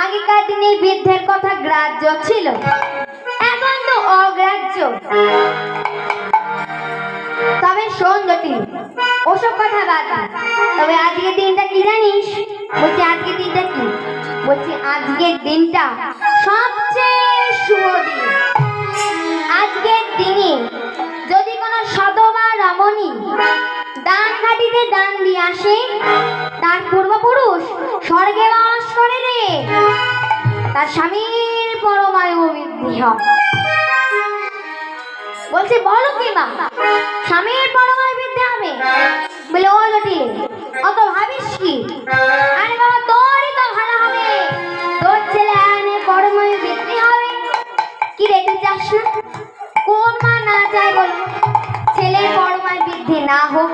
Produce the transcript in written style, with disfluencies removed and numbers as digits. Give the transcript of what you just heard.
আগেকার দিনে বৃদ্ধের কথা গ্রাহ্য ছিল, এখন তো অগ্রাহ্য। তবে শোন জটিল, ওসব কথা বাদ দে। তবে আজকের দিনটা কি জানিস? বলছি আজকের দিনটা কি? বলছি আজকের দিনটা সবচেয়ে শুভ দিন। আজকের দিনে যদি কোনো সধবা রমণী দান ঘাটিতে দান দিয়ে আসে, তার পূর্বপুরুষ স্বর্গে বাস করে রে, তার স্বামীর পরমায়ু বৃদ্ধি হয়। বলছি বলো কি মা, স্বামীর পরমায়ু বৃদ্ধি হবে? বলে ও জটিল, অত ভাবিস কি? আরে বাবা তোরই তো ভালো হবে, তোর ছেলে আনে পরমায়ু বৃদ্ধি হবে। কি রেখে চাস না? কোন মা না চায় বলো ছেলের পরমায়ু বৃদ্ধি না হোক?